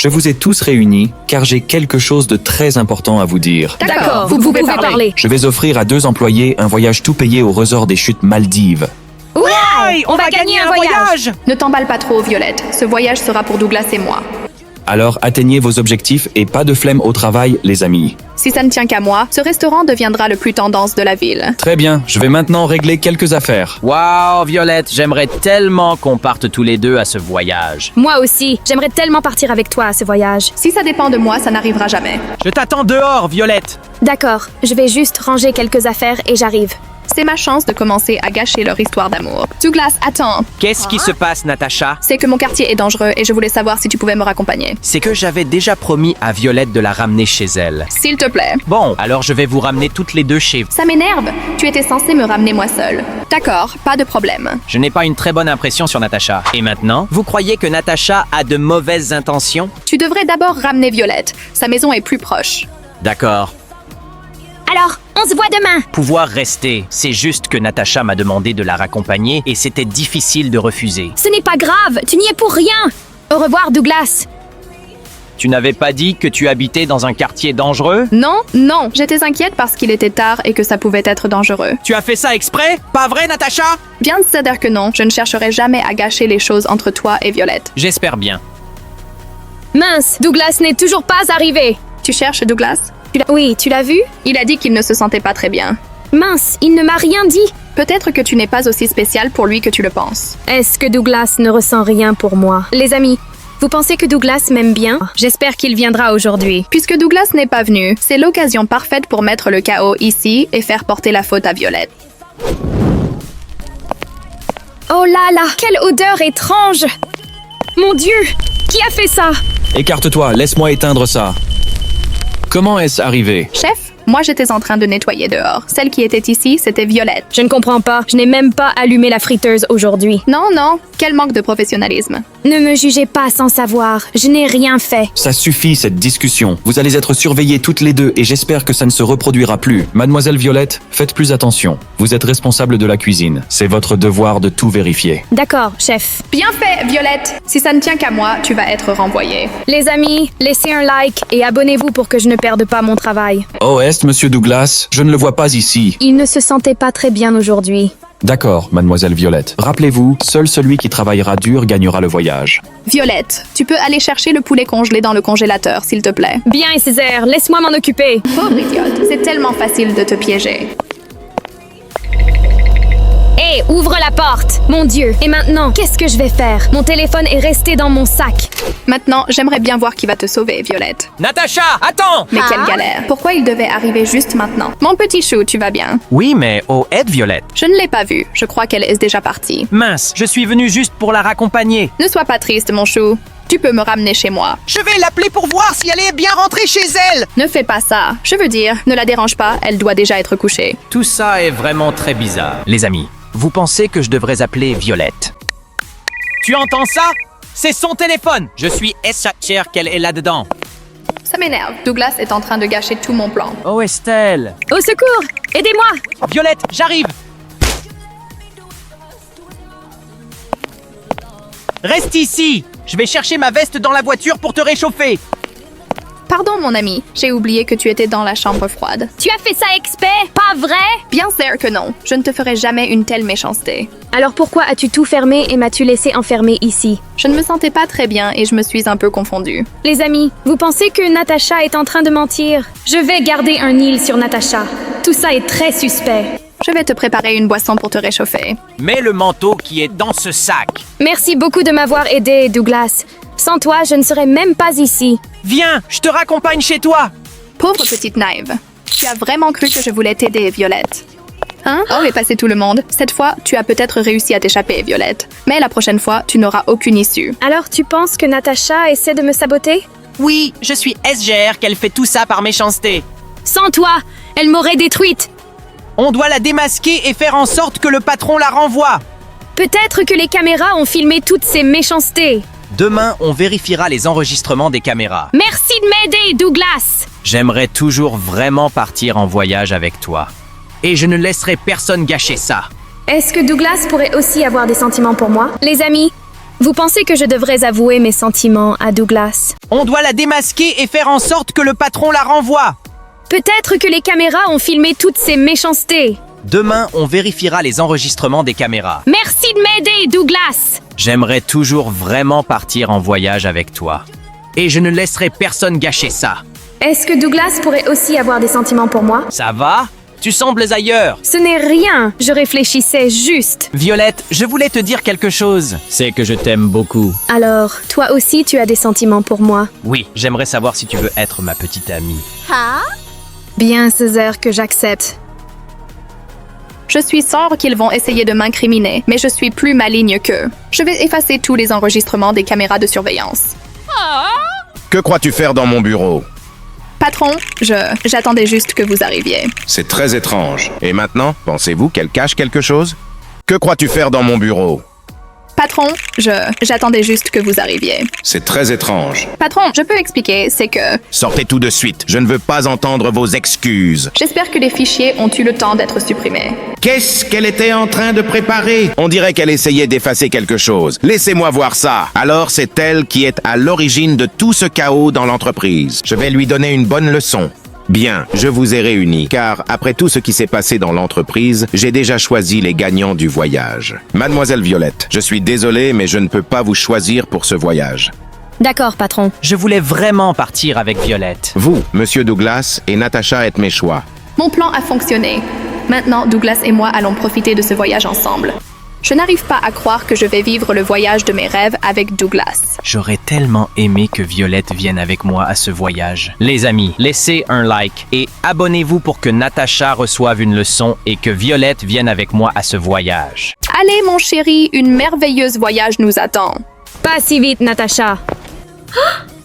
Je vous ai tous réunis car j'ai quelque chose de très important à vous dire. D'accord, vous pouvez parler. Je vais offrir à 2 employés un voyage tout payé au resort des chutes Maldives. Ouais, on va gagner un voyage. Ne t'emballe pas trop, Violette. Ce voyage sera pour Douglas et moi. Alors atteignez vos objectifs et pas de flemme au travail, les amis. Si ça ne tient qu'à moi, ce restaurant deviendra le plus tendance de la ville. Très bien, je vais maintenant régler quelques affaires. Waouh, Violette, j'aimerais tellement qu'on parte tous les deux à ce voyage. Moi aussi, j'aimerais tellement partir avec toi à ce voyage. Si ça dépend de moi, ça n'arrivera jamais. Je t'attends dehors, Violette. D'accord, je vais juste ranger quelques affaires et j'arrive. C'est ma chance de commencer à gâcher leur histoire d'amour. Douglas, attends. Qu'est-ce qui se passe, Natacha? C'est que mon quartier est dangereux et je voulais savoir si tu pouvais me raccompagner. C'est que j'avais déjà promis à Violette de la ramener chez elle. S'il te plaît. Bon, alors je vais vous ramener toutes les deux chez vous. Ça m'énerve. Tu étais censé me ramener moi seule. D'accord, pas de problème. Je n'ai pas une très bonne impression sur Natacha. Et maintenant, vous croyez que Natacha a de mauvaises intentions? Tu devrais d'abord ramener Violette. Sa maison est plus proche. D'accord. Alors, on se voit demain. Pouvoir rester. C'est juste que Natacha m'a demandé de la raccompagner et c'était difficile de refuser. Ce n'est pas grave, tu n'y es pour rien. Au revoir, Douglas. Tu n'avais pas dit que tu habitais dans un quartier dangereux? Non. J'étais inquiète parce qu'il était tard et que ça pouvait être dangereux. Tu as fait ça exprès? Pas vrai, Natacha? Bien dire que non, je ne chercherai jamais à gâcher les choses entre toi et Violette. J'espère bien. Mince, Douglas n'est toujours pas arrivé. Tu cherches Douglas? Oui, tu l'as vu? Il a dit qu'il ne se sentait pas très bien. Mince, il ne m'a rien dit. Peut-être que tu n'es pas aussi spécial pour lui que tu le penses. Est-ce que Douglas ne ressent rien pour moi? Les amis, vous pensez que Douglas m'aime bien? J'espère qu'il viendra aujourd'hui. Puisque Douglas n'est pas venu, c'est l'occasion parfaite pour mettre le chaos ici et faire porter la faute à Violette. Oh là là, quelle odeur étrange! Mon Dieu, qui a fait ça? Écarte-toi, laisse-moi éteindre ça. Comment est-ce arrivé? Chef, moi j'étais en train de nettoyer dehors. Celle qui était ici, c'était Violette. Je ne comprends pas, je n'ai même pas allumé la friteuse aujourd'hui. Non, quel manque de professionnalisme. Ne me jugez pas sans savoir, je n'ai rien fait. Ça suffit cette discussion. Vous allez être surveillés toutes les deux et j'espère que ça ne se reproduira plus. Mademoiselle Violette, faites plus attention. Vous êtes responsable de la cuisine. C'est votre devoir de tout vérifier. D'accord, chef. Bien fait, Violette. Si ça ne tient qu'à moi, tu vas être renvoyée. Les amis, laissez un like et abonnez-vous pour que je ne perde pas mon travail. Oh, est, monsieur Douglas? Je ne le vois pas ici. Il ne se sentait pas très bien aujourd'hui. D'accord, mademoiselle Violette. Rappelez-vous, seul celui qui travaillera dur gagnera le voyage. Violette, tu peux aller chercher le poulet congelé dans le congélateur, s'il te plaît. Bien, Césaire, laisse-moi m'en occuper. Pauvre idiote, c'est tellement facile de te piéger. Hé, ouvre la porte! Mon Dieu! Et maintenant, qu'est-ce que je vais faire? Mon téléphone est resté dans mon sac. Maintenant, j'aimerais bien voir qui va te sauver, Violette. Natacha, attends! Mais quelle galère. Pourquoi il devait arriver juste maintenant? Mon petit chou, tu vas bien? Oui, mais oh, aide Violette. Je ne l'ai pas vue. Je crois qu'elle est déjà partie. Mince, je suis venu juste pour la raccompagner. Ne sois pas triste, mon chou. Tu peux me ramener chez moi. Je vais l'appeler pour voir si elle est bien rentrée chez elle. Ne fais pas ça. Je veux dire, ne la dérange pas, elle doit déjà être couchée. Tout ça est vraiment très bizarre. Les amis, vous pensez que je devrais appeler Violette? Tu entends ça? C'est son téléphone! Je suis sûr qu'elle est là-dedans. Ça m'énerve. Douglas est en train de gâcher tout mon plan. Oh Estelle! Au secours! Aidez-moi! Violette, j'arrive! Reste ici! Je vais chercher ma veste dans la voiture pour te réchauffer. Pardon, mon ami. J'ai oublié que tu étais dans la chambre froide. Tu as fait ça exprès? Pas vrai? Bien sûr que non. Je ne te ferai jamais une telle méchanceté. Alors pourquoi as-tu tout fermé et m'as-tu laissé enfermer ici? Je ne me sentais pas très bien et je me suis un peu confondue. Les amis, vous pensez que Natacha est en train de mentir? Je vais garder un île sur Natacha. Tout ça est très suspect. Je vais te préparer une boisson pour te réchauffer. Mets le manteau qui est dans ce sac. Merci beaucoup de m'avoir aidé, Douglas. Sans toi, je ne serais même pas ici. Viens, je te raccompagne chez toi. Pauvre petite naïve. Tu as vraiment cru que je voulais t'aider, Violette. Hein? Oh, et passer tout le monde. Cette fois, tu as peut-être réussi à t'échapper, Violette. Mais la prochaine fois, tu n'auras aucune issue. Alors tu penses que Natacha essaie de me saboter? Oui, je suis SGR qu'elle fait tout ça par méchanceté. Sans toi, elle m'aurait détruite. On doit la démasquer et faire en sorte que le patron la renvoie. Peut-être que les caméras ont filmé toutes ces méchancetés. Demain, on vérifiera les enregistrements des caméras. Merci de m'aider, Douglas. J'aimerais toujours vraiment partir en voyage avec toi. Et je ne laisserai personne gâcher ça. Est-ce que Douglas pourrait aussi avoir des sentiments pour moi? Les amis, Vous pensez que je devrais avouer mes sentiments à Douglas? On doit la démasquer et faire en sorte que le patron la renvoie. Peut-être que les caméras ont filmé toutes ces méchancetés. Demain, on vérifiera les enregistrements des caméras. Merci de m'aider, Douglas! J'aimerais toujours vraiment partir en voyage avec toi. Et je ne laisserai personne gâcher ça. Est-ce que Douglas pourrait aussi avoir des sentiments pour moi? Ça va? Tu sembles ailleurs. Ce n'est rien, je réfléchissais juste. Violette, je voulais te dire quelque chose. C'est que je t'aime beaucoup. Alors, toi aussi tu as des sentiments pour moi? Oui, j'aimerais savoir si tu veux être ma petite amie. Bien, Césaire, que j'accepte. Je suis sûre qu'ils vont essayer de m'incriminer, mais je suis plus maligne qu'eux. Je vais effacer tous les enregistrements des caméras de surveillance. Que crois-tu faire dans mon bureau? Patron, j'attendais juste que vous arriviez. C'est très étrange. Et maintenant, pensez-vous qu'elle cache quelque chose? Que crois-tu faire dans mon bureau? Patron, j'attendais juste que vous arriviez. C'est très étrange. Patron, je peux expliquer, c'est que Sortez tout de suite. Je ne veux pas entendre vos excuses. j'espère que les fichiers ont eu le temps d'être supprimés. Qu'est-ce qu'elle était en train de préparer? On dirait qu'elle essayait d'effacer quelque chose. Laissez-moi voir ça. Alors c'est elle qui est à l'origine de tout ce chaos dans l'entreprise. Je vais lui donner une bonne leçon. Bien, je vous ai réunis, car après tout ce qui s'est passé dans l'entreprise, j'ai déjà choisi les gagnants du voyage. Mademoiselle Violette, je suis désolé, mais je ne peux pas vous choisir pour ce voyage. D'accord, patron. Je voulais vraiment partir avec Violette. Vous, Monsieur Douglas et Natacha êtes mes choix. Mon plan a fonctionné. Maintenant, Douglas et moi allons profiter de ce voyage ensemble. Je n'arrive pas à croire que je vais vivre le voyage de mes rêves avec Douglas. J'aurais tellement aimé que Violette vienne avec moi à ce voyage. Les amis, laissez un like et abonnez-vous pour que Natacha reçoive une leçon et que Violette vienne avec moi à ce voyage. Allez, mon chéri, une merveilleuse voyage nous attend. Pas si vite, Natacha.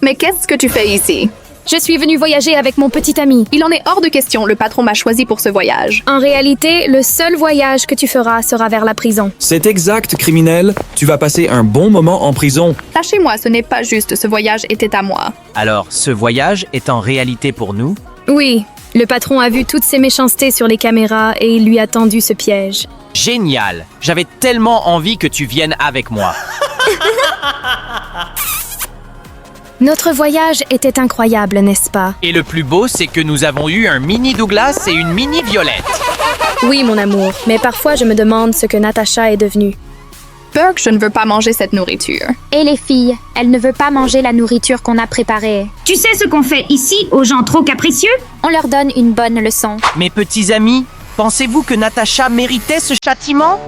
Mais qu'est-ce que tu fais ici? Je suis venue voyager avec mon petit ami. Il en est hors de question, le patron m'a choisi pour ce voyage. En réalité, le seul voyage que tu feras sera vers la prison. C'est exact, criminel. Tu vas passer un bon moment en prison. Lâchez-moi, ce n'est pas juste, ce voyage était à moi. Alors, ce voyage est en réalité pour nous? Oui, le patron a vu toutes ces méchancetés sur les caméras et il lui a tendu ce piège. Génial! J'avais tellement envie que tu viennes avec moi. Notre voyage était incroyable, n'est-ce pas? Et le plus beau, c'est que nous avons eu un mini Douglas et une mini Violette. Oui, mon amour, mais parfois je me demande ce que Natacha est devenue. Burke, je ne veux pas manger cette nourriture. Et les filles, elle ne veut pas manger la nourriture qu'on a préparée. Tu sais ce qu'on fait ici aux gens trop capricieux? On leur donne une bonne leçon. Mes petits amis, pensez-vous que Natacha méritait ce châtiment?